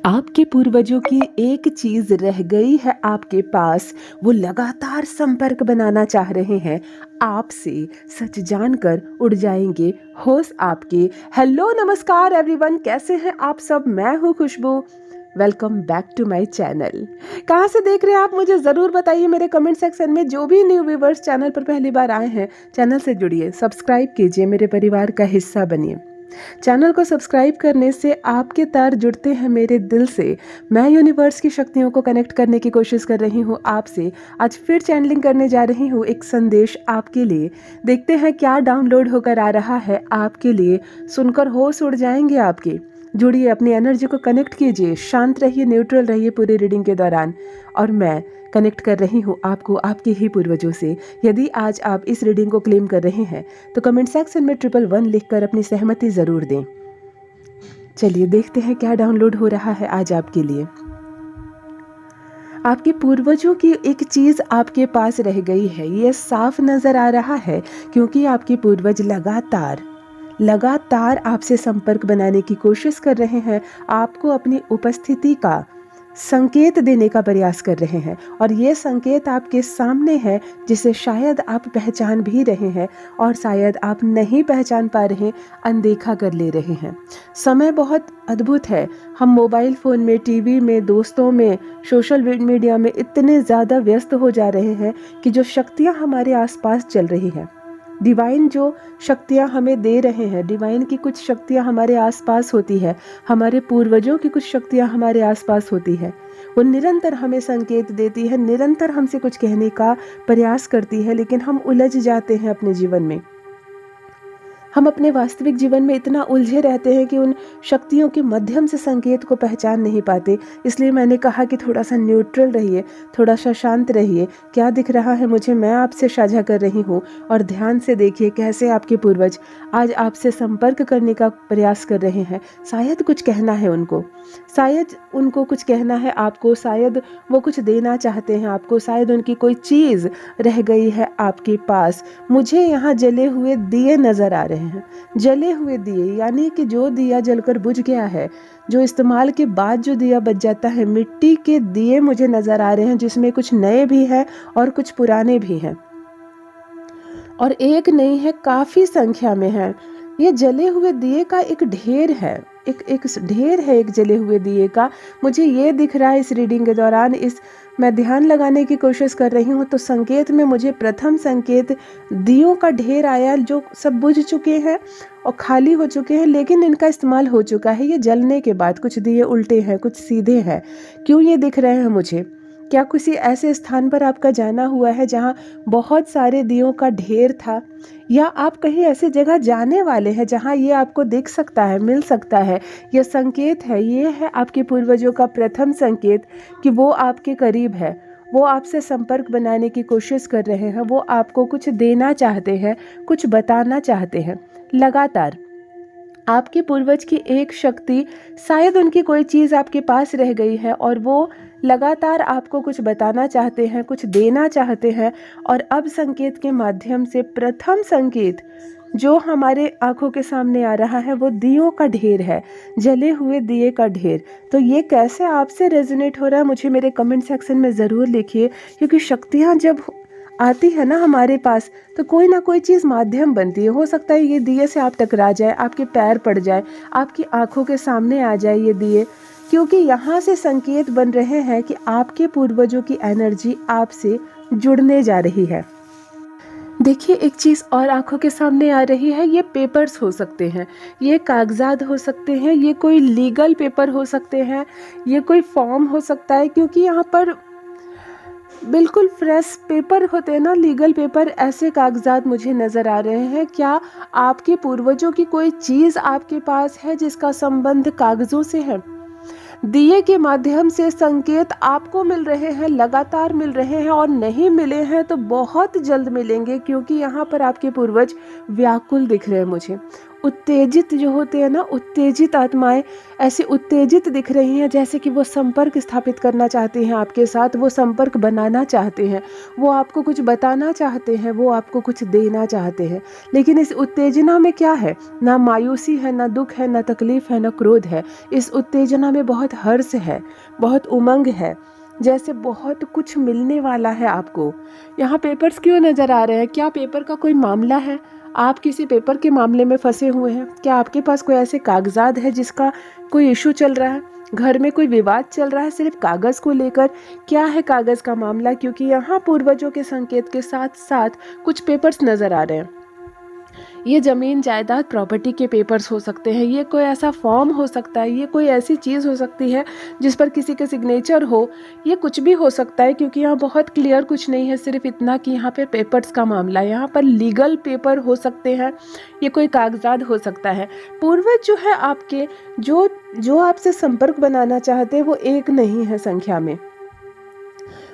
आपके पूर्वजों की एक चीज रह गई है आपके पास। वो लगातार संपर्क बनाना चाह रहे हैं आपसे। सच जानकर उड़ जाएंगे होश आपके। हेलो नमस्कार एवरीवन, कैसे हैं आप सब? मैं हूँ Khushboo. Welcome back to my channel. कहाँ से देख रहे हैं आप, मुझे ज़रूर बताइए मेरे कमेंट सेक्शन में। जो भी न्यू व्यूवर्स चैनल पर पहली बार आए हैं, चैनल से जुड़िए, सब्सक्राइब कीजिए, मेरे परिवार का हिस्सा बनिए। चैनल को सब्सक्राइब करने से आपके तार जुड़ते हैं मेरे दिल से। मैं यूनिवर्स की शक्तियों को कनेक्ट करने की कोशिश कर रही हूँ आपसे। आज फिर चैनलिंग करने जा रही हूँ एक संदेश आपके लिए। देखते हैं क्या डाउनलोड होकर आ रहा है आपके लिए। सुनकर होश उड़ जाएंगे आपके। जुड़िए, अपनी एनर्जी को कनेक्ट कीजिए, शांत रहिए, न्यूट्रल रहिए पूरी रीडिंग के दौरान। और मैं कनेक्ट कर रही हूँ आपको आपके ही पूर्वजों से। यदि आज आप इस रीडिंग को क्लेम कर रहे हैं तो कमेंट सेक्शन में 111 लिखकर अपनी सहमति ज़रूर दें। चलिए देखते हैं क्या डाउनलोड हो रहा है आज आपके लिए। आपके पूर्वजों की एक चीज़ आपके पास रह गई है, ये साफ नज़र आ रहा है, क्योंकि आपके पूर्वज लगातार आपसे संपर्क बनाने की कोशिश कर रहे हैं। आपको अपनी उपस्थिति का संकेत देने का प्रयास कर रहे हैं, और ये संकेत आपके सामने है, जिसे शायद आप पहचान भी रहे हैं और शायद आप नहीं पहचान पा रहे, अनदेखा कर ले रहे हैं। समय बहुत अद्भुत है। हम मोबाइल फ़ोन में, टीवी में, दोस्तों में, सोशल मीडिया में इतने ज़्यादा व्यस्त हो जा रहे हैं कि जो शक्तियाँ हमारे आसपास चल रही हैं, डिवाइन जो शक्तियाँ हमें दे रहे हैं, डिवाइन की कुछ शक्तियाँ हमारे आसपास होती है, हमारे पूर्वजों की कुछ शक्तियाँ हमारे आसपास होती है। वो निरंतर हमें संकेत देती है, निरंतर हमसे कुछ कहने का प्रयास करती है, लेकिन हम उलझ जाते हैं अपने जीवन में। हम अपने वास्तविक जीवन में इतना उलझे रहते हैं कि उन शक्तियों के माध्यम से संकेत को पहचान नहीं पाते। इसलिए मैंने कहा कि थोड़ा सा न्यूट्रल रहिए, थोड़ा सा शांत रहिए। क्या दिख रहा है मुझे, मैं आपसे साझा कर रही हूँ, और ध्यान से देखिए कैसे आपके पूर्वज आज आपसे संपर्क करने का प्रयास कर रहे हैं। शायद कुछ कहना है उनको, शायद उनको कुछ कहना है आपको, शायद वो कुछ देना चाहते हैं आपको, शायद उनकी कोई चीज़ रह गई है आपके पास। मुझे यहाँ जले हुए दिए नज़र आ रहे हैं। जले हुए दिए यानी कि जो दिया जलकर बुझ गया है, जो इस्तेमाल के बाद जो दिया बच जाता है, मिट्टी के दिए मुझे नज़र आ रहे हैं, जिसमें कुछ नए भी हैं और कुछ पुराने भी हैं, और एक नहीं है, काफ़ी संख्या में है। ये जले हुए दिए का एक ढेर है, एक ढेर है एक जले हुए दिए का। मुझे ये दिख रहा है इस रीडिंग के दौरान। मैं ध्यान लगाने की कोशिश कर रही हूँ तो संकेत में मुझे प्रथम संकेत दियों का ढेर आया, जो सब बुझ चुके हैं और खाली हो चुके हैं, लेकिन इनका इस्तेमाल हो चुका है। ये जलने के बाद कुछ दिए उल्टे हैं, कुछ सीधे हैं। क्यों ये दिख रहे हैं मुझे? क्या किसी ऐसे स्थान पर आपका जाना हुआ है जहाँ बहुत सारे दियों का ढेर था, या आप कहीं ऐसी जगह जाने वाले हैं जहाँ ये आपको दिख सकता है, मिल सकता है? यह संकेत है, ये है आपके पूर्वजों का प्रथम संकेत कि वो आपके करीब है, वो आपसे संपर्क बनाने की कोशिश कर रहे हैं, वो आपको कुछ देना चाहते हैं, कुछ बताना चाहते हैं। लगातार आपके पूर्वज की एक शक्ति, शायद उनकी कोई चीज़ आपके पास रह गई है, और वो लगातार आपको कुछ बताना चाहते हैं, कुछ देना चाहते हैं। और अब संकेत के माध्यम से प्रथम संकेत जो हमारे आंखों के सामने आ रहा है, वो दियों का ढेर है, जले हुए दिए का ढेर। तो ये कैसे आपसे रेजोनेट हो रहा है, मुझे मेरे कमेंट सेक्शन में ज़रूर लिखिए, क्योंकि शक्तियाँ जब आती है ना हमारे पास, तो कोई ना कोई चीज़ माध्यम बनती है। हो सकता है ये दिए से आप टकरा जाए, आपके पैर पड़ जाए, आपकी आंखों के सामने आ जाए ये दिए, क्योंकि यहाँ से संकेत बन रहे हैं कि आपके पूर्वजों की एनर्जी आपसे जुड़ने जा रही है। देखिए, एक चीज़ और आंखों के सामने आ रही है। ये पेपर्स हो सकते हैं, ये कागजात हो सकते हैं, ये कोई लीगल पेपर हो सकते हैं, ये कोई फॉर्म हो सकता है, क्योंकि यहाँ पर बिल्कुल फ्रेश पेपर होते हैं ना, लीगल पेपर, ऐसे कागजात मुझे नज़र आ रहे हैं। क्या आपके पूर्वजों की कोई चीज़ आपके पास है जिसका संबंध कागज़ों से है? दिए के माध्यम से संकेत आपको मिल रहे हैं, लगातार मिल रहे हैं, और नहीं मिले हैं तो बहुत जल्द मिलेंगे, क्योंकि यहाँ पर आपके पूर्वज व्याकुल दिख रहे हैं मुझे। उत्तेजित जो होते हैं ना, उत्तेजित आत्माएं ऐसी उत्तेजित दिख रही हैं, जैसे कि वो संपर्क स्थापित करना चाहती हैं आपके साथ, वो संपर्क बनाना चाहते हैं, वो आपको कुछ बताना चाहते हैं, वो आपको कुछ देना चाहते हैं। लेकिन इस उत्तेजना में क्या है? ना मायूसी है, ना दुख है, ना तकलीफ है, ना क्रोध है। इस उत्तेजना में बहुत हर्ष है, बहुत उमंग है, जैसे बहुत कुछ मिलने वाला है आपको। यहाँ पेपर्स क्यों नज़र आ रहे हैं? क्या पेपर का कोई मामला है? आप किसी पेपर के मामले में फंसे हुए हैं? क्या आपके पास कोई ऐसे कागजात है जिसका कोई इशू चल रहा है? घर में कोई विवाद चल रहा है सिर्फ कागज़ को लेकर? क्या है कागज़ का मामला? क्योंकि यहाँ पूर्वजों के संकेत के साथ साथ कुछ पेपर्स नज़र आ रहे हैं। ये ज़मीन जायदाद प्रॉपर्टी के पेपर्स हो सकते हैं, ये कोई ऐसा फॉर्म हो सकता है, ये कोई ऐसी चीज़ हो सकती है जिस पर किसी के सिग्नेचर हो, ये कुछ भी हो सकता है। क्योंकि यहाँ बहुत क्लियर कुछ नहीं है, सिर्फ इतना कि यहाँ पे पेपर्स का मामला है। यहाँ पर लीगल पेपर हो सकते हैं, ये कोई कागजात हो सकता है। पूर्वज जो है आपके, जो आपसे संपर्क बनाना चाहते हैं, वो एक नहीं है संख्या में,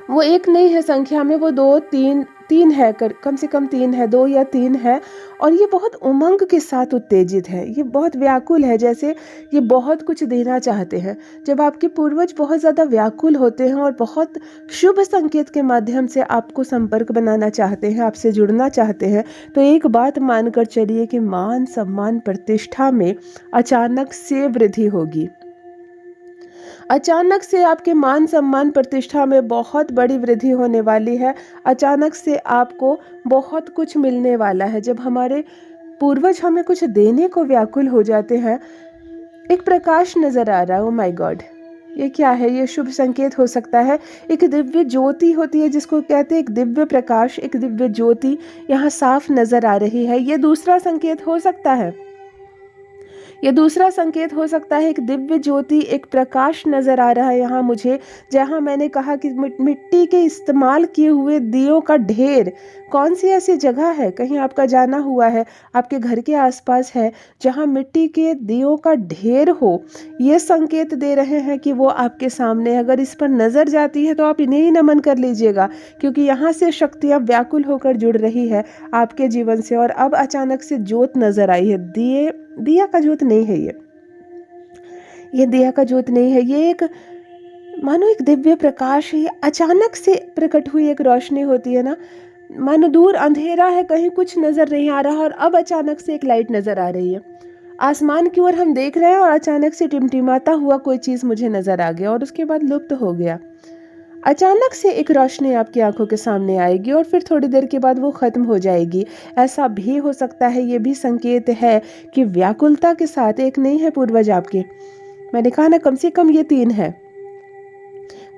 वो एक नहीं है संख्या में, वो दो तीन है, कम से कम तीन है, 2 या 3 है। और ये बहुत उमंग के साथ उत्तेजित है, ये बहुत व्याकुल है, जैसे ये बहुत कुछ देना चाहते हैं। जब आपके पूर्वज बहुत ज़्यादा व्याकुल होते हैं और बहुत शुभ संकेत के माध्यम से आपको संपर्क बनाना चाहते हैं, आपसे जुड़ना चाहते हैं, तो एक बात मानकर चलिए कि मान सम्मान प्रतिष्ठा में अचानक से वृद्धि होगी। अचानक से आपके मान सम्मान प्रतिष्ठा में बहुत बड़ी वृद्धि होने वाली है। अचानक से आपको बहुत कुछ मिलने वाला है। जब हमारे पूर्वज हमें कुछ देने को व्याकुल हो जाते हैं, एक प्रकाश नजर आ रहा है। ओ माय गॉड, ये क्या है? ये शुभ संकेत हो सकता है। एक दिव्य ज्योति होती है जिसको कहते हैं, एक दिव्य प्रकाश, एक दिव्य ज्योति यहाँ साफ नजर आ रही है। ये दूसरा संकेत हो सकता है, ये दूसरा संकेत हो सकता है। एक दिव्य ज्योति, एक प्रकाश नजर आ रहा है यहाँ मुझे, जहाँ मैंने कहा कि मिट्टी के इस्तेमाल किए हुए दियों का ढेर। कौन सी ऐसी जगह है, कहीं आपका जाना हुआ है, आपके घर के आसपास है, जहाँ मिट्टी के दियों का ढेर हो? ये संकेत दे रहे हैं कि वो आपके सामने। अगर इस पर नजर जाती है तो आप इन्हें ही नमन कर लीजिएगा, क्योंकि यहाँ से शक्तियाँ व्याकुल होकर जुड़ रही है आपके जीवन से। और अब अचानक से ज्योत नजर आई है। दिया का ज्योत नहीं है, ये दिया का ज्योत नहीं है, ये एक मानो एक दिव्य प्रकाश है। अचानक से प्रकट हुई एक रोशनी होती है ना, मानो दूर अंधेरा है, कहीं कुछ नजर नहीं आ रहा, और अब अचानक से एक लाइट नजर आ रही है। आसमान की ओर हम देख रहे हैं और अचानक से टिमटिमाता हुआ कोई चीज मुझे नजर आ गया और उसके बाद लुप्त हो गया। अचानक से एक रोशनी आपकी आंखों के सामने आएगी और फिर थोड़ी देर के बाद वो खत्म हो जाएगी। ऐसा भी हो सकता है, ये भी संकेत है कि व्याकुलता के साथ एक नहीं है पूर्वज आपके। मैंने कहा ना, कम से कम ये 3 है,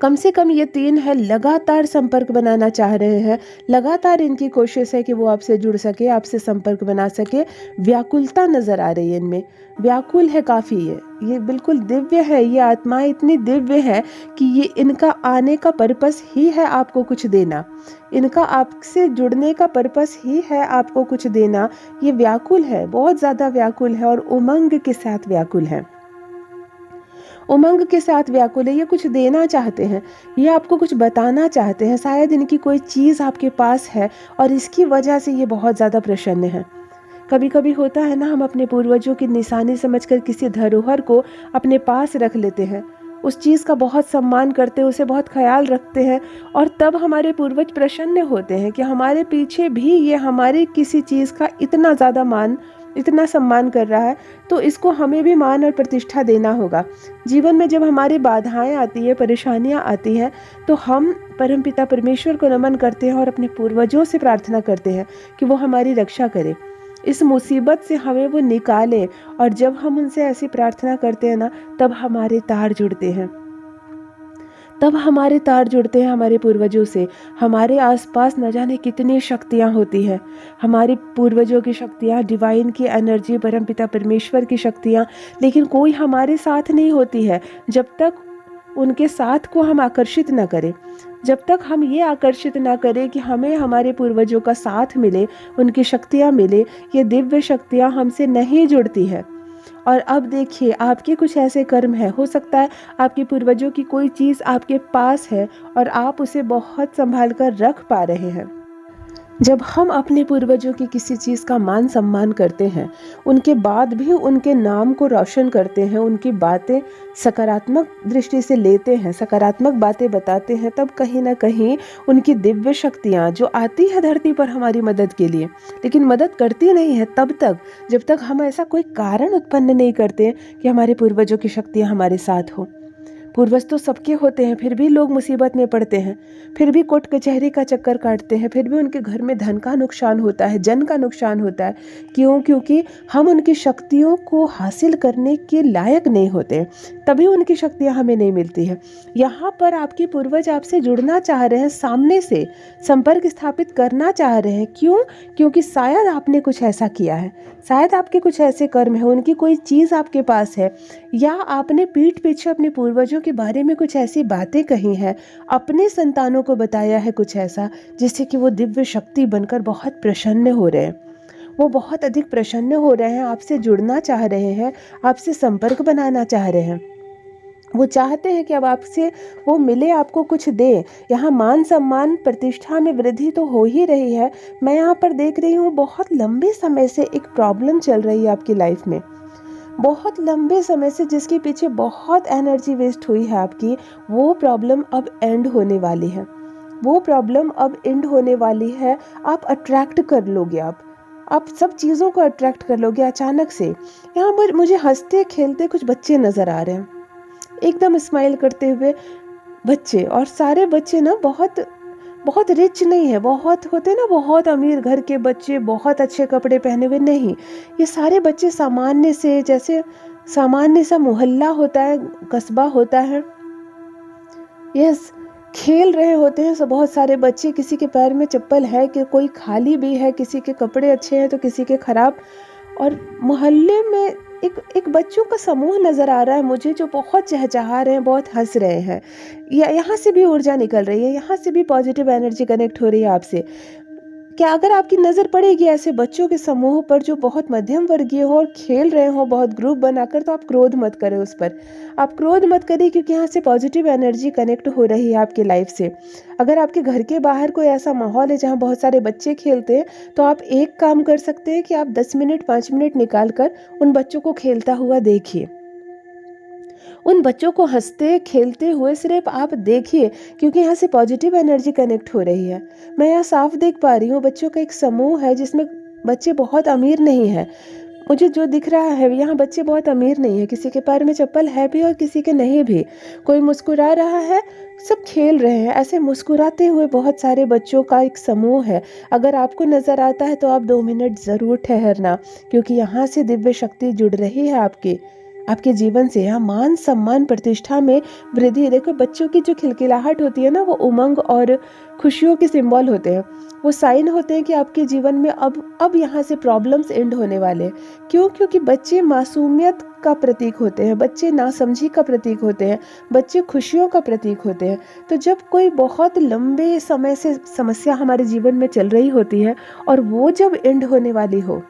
कम से कम ये 3 है। लगातार संपर्क बनाना चाह रहे हैं, लगातार इनकी कोशिश है कि वो आपसे जुड़ सके, आपसे संपर्क बना सके। व्याकुलता नजर आ रही है इनमें, व्याकुल है काफ़ी। ये बिल्कुल दिव्य है, ये आत्माएं इतनी दिव्य है कि ये इनका आने का पर्पस ही है आपको कुछ देना, इनका आपसे जुड़ने का पर्पस ही है आपको कुछ देना। ये व्याकुल है, बहुत ज़्यादा व्याकुल है और उमंग के साथ व्याकुल है, उमंग के साथ व्याकुल है। ये कुछ देना चाहते हैं, ये आपको कुछ बताना चाहते हैं। शायद इनकी कोई चीज़ आपके पास है और इसकी वजह से ये बहुत ज़्यादा प्रसन्न है। कभी कभी होता है ना, हम अपने पूर्वजों की निशानी समझकर किसी धरोहर को अपने पास रख लेते हैं, उस चीज़ का बहुत सम्मान करते हैं, उसे बहुत ख्याल रखते हैं, और तब हमारे पूर्वज प्रसन्न होते हैं कि हमारे पीछे भी ये हमारी किसी चीज़ का इतना ज़्यादा मान, इतना सम्मान कर रहा है, तो इसको हमें भी मान और प्रतिष्ठा देना होगा। जीवन में जब हमारी बाधाएं आती है, परेशानियां आती हैं, तो हम परमपिता परमेश्वर को नमन करते हैं और अपने पूर्वजों से प्रार्थना करते हैं कि वो हमारी रक्षा करे, इस मुसीबत से हमें वो निकाले। और जब हम उनसे ऐसी प्रार्थना करते हैं ना, तब हमारे तार जुड़ते हैं, तब हमारे तार जुड़ते हैं हमारे पूर्वजों से। हमारे आसपास न जाने कितनी शक्तियाँ होती हैं, हमारे पूर्वजों की शक्तियाँ, डिवाइन की एनर्जी, परमपिता परमेश्वर की शक्तियाँ, लेकिन कोई हमारे साथ नहीं होती है जब तक उनके साथ को हम आकर्षित न करें, जब तक हम ये आकर्षित ना करें कि हमें हमारे पूर्वजों का साथ मिले, उनकी शक्तियाँ मिले। ये दिव्य शक्तियाँ हमसे नहीं जुड़ती है। और अब देखिए, आपके कुछ ऐसे कर्म है, हो सकता है आपके पूर्वजों की कोई चीज़ आपके पास है और आप उसे बहुत संभाल कर रख पा रहे हैं, जब हम अपने पूर्वजों की किसी चीज़ का मान सम्मान करते हैं, उनके बाद भी उनके नाम को रोशन करते हैं, उनकी बातें सकारात्मक दृष्टि से लेते हैं, सकारात्मक बातें बताते हैं, तब कहीं ना कहीं उनकी दिव्य शक्तियाँ जो आती है धरती पर हमारी मदद के लिए, लेकिन मदद करती नहीं है तब तक जब तक हम ऐसा कोई कारण उत्पन्न नहीं करते कि हमारे पूर्वजों की शक्तियाँ हमारे साथ हो। पूर्वज तो सबके होते हैं, फिर भी लोग मुसीबत में पड़ते हैं, फिर भी कोर्ट कचहरी का चक्कर काटते हैं, फिर भी उनके घर में धन का नुकसान होता है, जन का नुकसान होता है। क्यों? क्योंकि हम उनकी शक्तियों को हासिल करने के लायक नहीं होते, तभी उनकी शक्तियाँ हमें नहीं मिलती है। यहाँ पर आपके पूर्वज आपसे जुड़ना चाह रहे हैं, सामने से संपर्क स्थापित करना चाह रहे हैं। क्यों? क्योंकि शायद आपने कुछ ऐसा किया है, शायद आपके कुछ ऐसे कर्म है, उनकी कोई चीज़ आपके पास है, या आपने पीठ पीछे अपने पूर्वजों के बारे में कुछ ऐसी बातें कही हैं, अपने संतानों को बताया है कुछ ऐसा, जिससे कि वो दिव्य शक्ति बनकर बहुत प्रसन्न हो रहे हैं, वो बहुत अधिक प्रसन्न हो रहे हैं, आपसे जुड़ना चाह रहे हैं, आपसे संपर्क बनाना चाह रहे हैं। वो चाहते हैं कि अब आपसे वो मिले, आपको कुछ दे। यहाँ मान सम्मान प्रतिष्ठा में वृद्धि तो हो ही रही है। मैं यहाँ पर देख रही हूँ बहुत लंबे समय से एक प्रॉब्लम चल रही है आपकी लाइफ में, बहुत लंबे समय से, जिसके पीछे बहुत एनर्जी वेस्ट हुई है आपकी। वो प्रॉब्लम अब एंड होने वाली है, वो प्रॉब्लम अब एंड होने वाली है। आप अट्रैक्ट कर लोगे, आप सब चीज़ों को अट्रैक्ट कर लोगे अचानक से। यहाँ पर मुझे हंसते खेलते कुछ बच्चे नज़र आ रहे हैं, एकदम स्माइल करते हुए बच्चे, और सारे बच्चे ना बहुत बहुत रिच नहीं है, बहुत होते ना बहुत अमीर घर के बच्चे, बहुत अच्छे कपड़े पहने हुए नहीं। ये सारे बच्चे सामान्य से, जैसे सामान्य सा मोहल्ला होता है, कस्बा होता है, यस, खेल रहे होते हैं। सब बहुत सारे बच्चे, किसी के पैर में चप्पल है कि कोई खाली भी है, किसी के कपड़े अच्छे हैं तो किसी के खराब, और मोहल्ले में एक बच्चों का समूह नज़र आ रहा है मुझे, जो बहुत चहचहा रहे हैं, बहुत हंस रहे हैं। यहाँ से भी ऊर्जा निकल रही है, यहाँ से भी पॉजिटिव एनर्जी कनेक्ट हो रही है आपसे। क्या अगर आपकी नज़र पड़ेगी ऐसे बच्चों के समूह पर जो बहुत मध्यम वर्गीय हो और खेल रहे हो बहुत ग्रुप बनाकर, तो आप क्रोध मत करें उस पर, आप क्रोध मत करिए, क्योंकि यहाँ से पॉजिटिव एनर्जी कनेक्ट हो रही है आपके लाइफ से। अगर आपके घर के बाहर कोई ऐसा माहौल है जहाँ बहुत सारे बच्चे खेलते हैं, तो आप एक काम कर सकते हैं कि आप 10 मिनट 5 मिनट निकाल कर उन बच्चों को खेलता हुआ देखिए, उन बच्चों को हंसते खेलते हुए सिर्फ आप देखिए, क्योंकि यहाँ से पॉजिटिव एनर्जी कनेक्ट हो रही है। मैं यहाँ साफ देख पा रही हूँ बच्चों का एक समूह है, जिसमें बच्चे बहुत अमीर नहीं है। मुझे जो दिख रहा है यहाँ बच्चे बहुत अमीर नहीं है, किसी के पैर में चप्पल है भी और किसी के नहीं भी। कोई मुस्कुरा रहा है, सब खेल रहे हैं। ऐसे मुस्कुराते हुए बहुत सारे बच्चों का एक समूह है। अगर आपको नज़र आता है तो आप 2 मिनट ज़रूर ठहरना, क्योंकि यहाँ से दिव्य शक्ति जुड़ रही है आपके जीवन से। यहाँ मान सम्मान प्रतिष्ठा में वृद्धि। देखो, बच्चों की जो खिलखिलाहट होती है ना, वो उमंग और खुशियों के सिंबल होते हैं, वो साइन होते हैं कि आपके जीवन में अब यहाँ से प्रॉब्लम्स एंड होने वाले हैं। क्यों? क्योंकि बच्चे मासूमियत का प्रतीक होते हैं, बच्चे नासमझी का प्रतीक होते हैं, बच्चे खुशियों का प्रतीक होते हैं। तो जब कोई बहुत लंबे समय से समस्या हमारे जीवन में चल रही होती है और वो जब एंड होने वाली हो,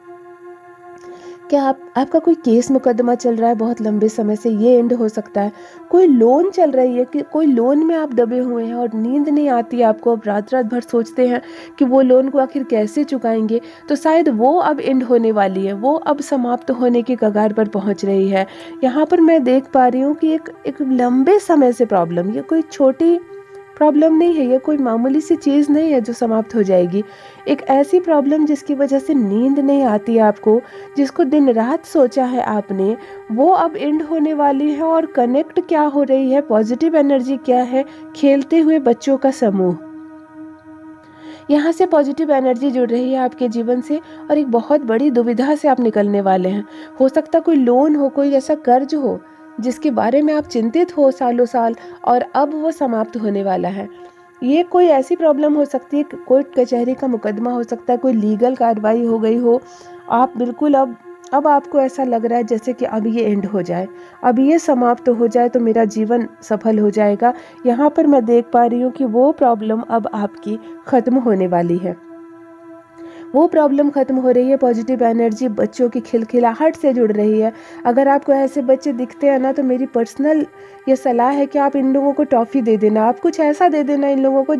क्या आपका कोई केस मुकदमा चल रहा है बहुत लंबे समय से, ये एंड हो सकता है। कोई लोन चल रही है कि कोई लोन में आप दबे हुए हैं और नींद नहीं आती आपको, आप रात रात भर सोचते हैं कि वो लोन को आखिर कैसे चुकाएंगे, तो शायद वो अब एंड होने वाली है, वो अब समाप्त होने की कगार पर पहुंच रही है। यहाँ पर मैं देख पा रही हूँ कि एक लंबे समय से प्रॉब्लम, ये कोई छोटी प्रॉब्लम नहीं है, ये कोई मामूली सी चीज़ नहीं है जो समाप्त हो जाएगी। एक ऐसी प्रॉब्लम जिसकी वजह से नींद नहीं आती आपको, जिसको दिन रात सोचा है आपने, वो अब एंड होने वाली है। और कनेक्ट क्या हो रही है, पॉजिटिव एनर्जी क्या है, खेलते हुए बच्चों का समूह। यहाँ से पॉजिटिव एनर्जी जुड़ रही है आपके जीवन से, और एक बहुत बड़ी दुविधा से आप निकलने वाले हैं। हो सकता कोई लोन हो, कोई ऐसा कर्ज हो जिसके बारे में आप चिंतित हो सालों साल, और अब वो समाप्त होने वाला है। ये कोई ऐसी प्रॉब्लम हो सकती है, कोर्ट कचहरी का मुकदमा हो सकता है, कोई लीगल कार्रवाई हो गई हो, आप बिल्कुल अब आपको ऐसा लग रहा है जैसे कि अब ये एंड हो जाए, अब ये समाप्त हो जाए तो मेरा जीवन सफल हो जाएगा। यहाँ पर मैं देख पा रही हूँ कि वो प्रॉब्लम अब आपकी ख़त्म होने वाली है, वो प्रॉब्लम ख़त्म हो रही है। पॉजिटिव एनर्जी बच्चों की खिलखिलाहट से जुड़ रही है। अगर आपको ऐसे बच्चे दिखते हैं ना, तो मेरी पर्सनल ये सलाह है कि आप इन लोगों को टॉफ़ी दे देना, आप कुछ ऐसा दे देना इन लोगों को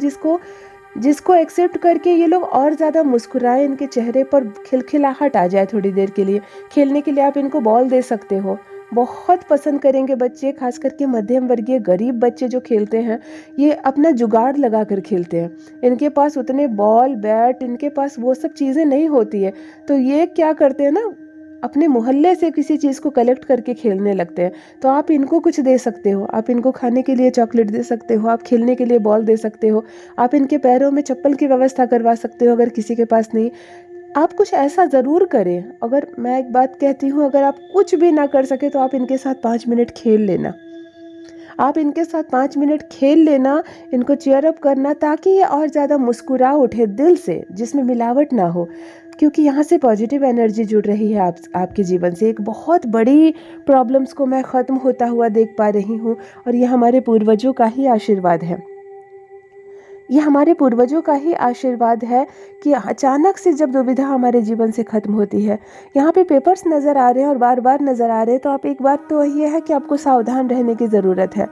जिसको एक्सेप्ट करके ये लोग और ज़्यादा मुस्कुराए, इनके चेहरे पर खिलखिलाहट आ जाए थोड़ी देर के लिए। खेलने के लिए आप इनको बॉल दे सकते हो, बहुत पसंद करेंगे बच्चे, खास करके मध्यम वर्गीय गरीब बच्चे जो खेलते हैं, ये अपना जुगाड़ लगा कर खेलते हैं। इनके पास उतने बॉल बैट, इनके पास वो सब चीज़ें नहीं होती है, तो ये क्या करते हैं ना, अपने मोहल्ले से किसी चीज़ को कलेक्ट करके खेलने लगते हैं। तो आप इनको कुछ दे सकते हो, आप इनको खाने के लिए चॉकलेट दे सकते हो, आप खेलने के लिए बॉल दे सकते हो, आप इनके पैरों में चप्पल की व्यवस्था करवा सकते हो अगर किसी के पास नहीं। आप कुछ ऐसा ज़रूर करें। अगर मैं एक बात कहती हूँ, अगर आप कुछ भी ना कर सके तो आप इनके साथ 5 मिनट खेल लेना। आप इनके साथ 5 मिनट खेल लेना, इनको चीयर अप करना, ताकि ये और ज़्यादा मुस्कुरा उठे दिल से, जिसमें मिलावट ना हो, क्योंकि यहाँ से पॉजिटिव एनर्जी जुड़ रही है आपके जीवन से। एक बहुत बड़ी प्रॉब्लम्स को मैं ख़त्म होता हुआ देख पा रही हूँ, और ये हमारे पूर्वजों का ही आशीर्वाद है। ये हमारे पूर्वजों का ही आशीर्वाद है कि अचानक से जब दुविधा हमारे जीवन से खत्म होती है, यहाँ पे पेपर्स नज़र आ रहे हैं और बार बार नज़र आ रहे हैं, तो आप एक बात तो ये है कि आपको सावधान रहने की ज़रूरत है।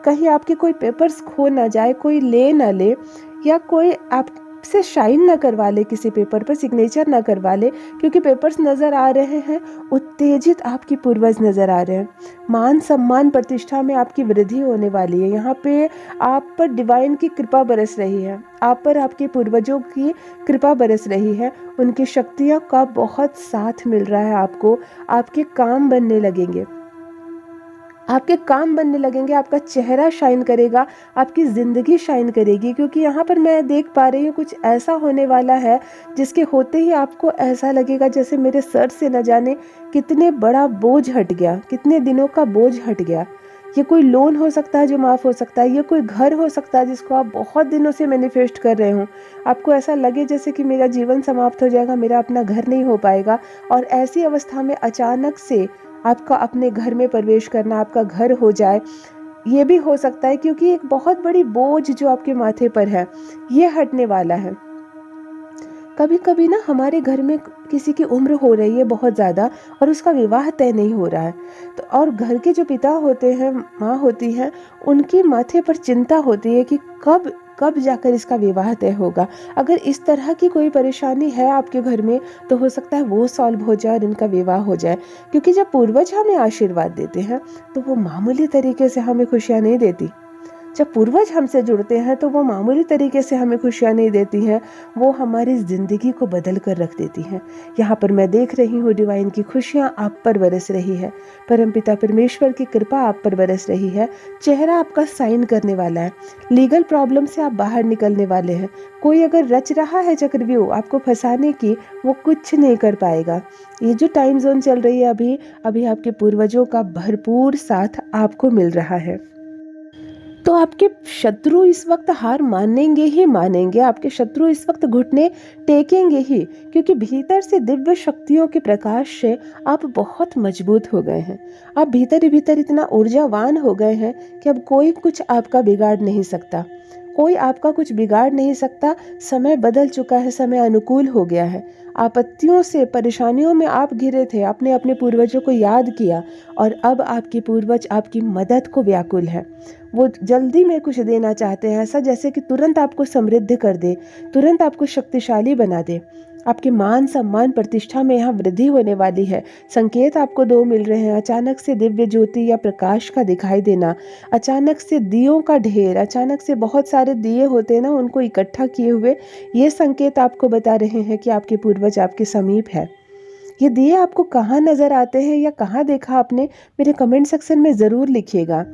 कहीं आपके कोई पेपर्स खो ना जाए, कोई ले ना ले, या कोई आपसे साइन ना करवा ले, किसी पेपर पर सिग्नेचर ना करवा ले, क्योंकि पेपर्स नज़र आ रहे हैं, उत्तेजित आपकी पूर्वज नज़र आ रहे हैं। मान सम्मान प्रतिष्ठा में आपकी वृद्धि होने वाली है। यहाँ पे आप पर डिवाइन की कृपा बरस रही है, आप पर आपके पूर्वजों की कृपा बरस रही है, उनकी शक्तियों का बहुत साथ मिल रहा है आपको। आपके काम बनने लगेंगे, आपके काम बनने लगेंगे, आपका चेहरा शाइन करेगा, आपकी ज़िंदगी शाइन करेगी, क्योंकि यहाँ पर मैं देख पा रही हूँ कुछ ऐसा होने वाला है जिसके होते ही आपको ऐसा लगेगा जैसे मेरे सर से न जाने कितने बड़ा बोझ हट गया, कितने दिनों का बोझ हट गया। ये कोई लोन हो सकता है जो माफ़ हो सकता है, ये कोई घर हो सकता है जिसको आप बहुत दिनों से मैनिफेस्ट कर रहे हो। आपको ऐसा लगे जैसे कि मेरा जीवन समाप्त हो जाएगा, मेरा अपना घर नहीं हो पाएगा, और ऐसी अवस्था में अचानक से आपका अपने घर में प्रवेश करना, आपका घर हो जाए, ये भी हो सकता है, क्योंकि एक बहुत बड़ी बोझ जो आपके माथे पर है ये हटने वाला है। कभी कभी ना हमारे घर में किसी की उम्र हो रही है बहुत ज़्यादा और उसका विवाह तय नहीं हो रहा है, तो और घर के जो पिता होते हैं, माँ होती हैं, उनके माथे पर चिंता होती है कि कब कब जाकर इसका विवाह तय होगा। अगर इस तरह की कोई परेशानी है आपके घर में, तो हो सकता है वो सॉल्व हो जाए और इनका विवाह हो जाए, क्योंकि जब पूर्वज हमें आशीर्वाद देते हैं तो वो मामूली तरीके से हमें खुशियाँ नहीं देती। जब पूर्वज हमसे जुड़ते हैं तो वो मामूली तरीके से हमें खुशियाँ नहीं देती हैं, वो हमारी ज़िंदगी को बदल कर रख देती हैं। यहाँ पर मैं देख रही हूँ डिवाइन की खुशियाँ आप पर बरस रही है, परमपिता परमेश्वर की कृपा आप पर बरस रही है। चेहरा आपका साइन करने वाला है, लीगल प्रॉब्लम से आप बाहर निकलने वाले हैं। कोई अगर रच रहा है चक्रव्यूह आपको फंसाने की, वो कुछ नहीं कर पाएगा। ये जो टाइम जोन चल रही है अभी आपके पूर्वजों का भरपूर साथ आपको मिल रहा है। तो आपके शत्रु इस वक्त हार मानेंगे ही मानेंगे, आपके शत्रु इस वक्त घुटने टेकेंगे ही, क्योंकि भीतर से दिव्य शक्तियों के प्रकाश से आप बहुत मजबूत हो गए हैं। आप भीतर ही भीतर इतना ऊर्जावान हो गए हैं कि अब कोई कुछ आपका बिगाड़ नहीं सकता, कोई आपका कुछ बिगाड़ नहीं सकता। समय बदल चुका है, समय अनुकूल हो गया है। आपत्तियों से, परेशानियों में आप घिरे थे, आपने अपने पूर्वजों को याद किया, और अब आपके पूर्वज आपकी मदद को व्याकुल है। वो जल्दी में कुछ देना चाहते हैं, ऐसा जैसे कि तुरंत आपको समृद्ध कर दे, तुरंत आपको शक्तिशाली बना दे। आपके मान सम्मान प्रतिष्ठा में यहाँ वृद्धि होने वाली है। संकेत आपको 2 मिल रहे हैं, अचानक से दिव्य ज्योति या प्रकाश का दिखाई देना, अचानक से दियों का ढेर, अचानक से बहुत सारे दिए होते हैं ना, उनको इकट्ठा किए हुए, ये संकेत आपको बता रहे हैं कि आपके पूर्वज आपके समीप है। ये दिए आपको कहाँ नज़र आते हैं या कहाँ देखा आपने, मेरे कमेंट सेक्शन में ज़रूर लिखिएगा।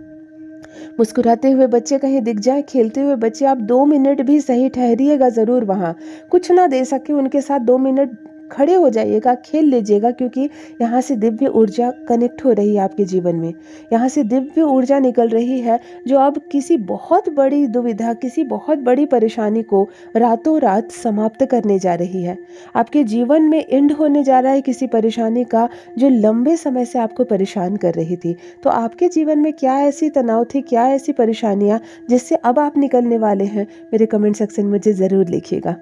मुस्कुराते हुए बच्चे कहीं दिख जाए, खेलते हुए बच्चे, आप 2 मिनट भी सही ठहरिएगा ज़रूर वहाँ। कुछ ना दे सके उनके साथ 2 मिनट खड़े हो जाइएगा, खेल लीजिएगा, क्योंकि यहाँ से दिव्य ऊर्जा कनेक्ट हो रही है आपके जीवन में। यहाँ से दिव्य ऊर्जा निकल रही है जो अब किसी बहुत बड़ी दुविधा, किसी बहुत बड़ी परेशानी को रातों रात समाप्त करने जा रही है। आपके जीवन में एंड होने जा रहा है किसी परेशानी का जो लंबे समय से आपको परेशान कर रही थी। तो आपके जीवन में क्या ऐसी तनाव थी, क्या ऐसी परेशानियाँ जिससे अब आप निकलने वाले हैं, मेरे कमेंट सेक्शन में मुझे ज़रूर लिखिएगा।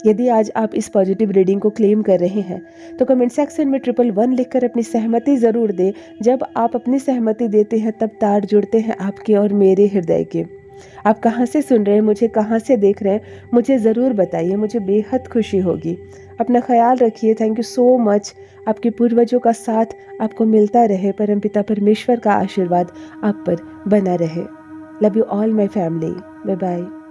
यदि आज आप इस पॉजिटिव रीडिंग को क्लेम कर रहे हैं तो कमेंट सेक्शन में 111 लिखकर अपनी सहमति ज़रूर दें। जब आप अपनी सहमति देते हैं तब तार जुड़ते हैं आपके और मेरे हृदय के। आप कहाँ से सुन रहे हैं, मुझे कहाँ से देख रहे हैं, मुझे ज़रूर बताइए, मुझे बेहद खुशी होगी। अपना ख़्याल रखिए। Thank you so much. आपके पूर्वजों का साथ आपको मिलता रहे, परमपिता परमेश्वर का आशीर्वाद आप पर बना रहे। Love you all my family. Bye bye.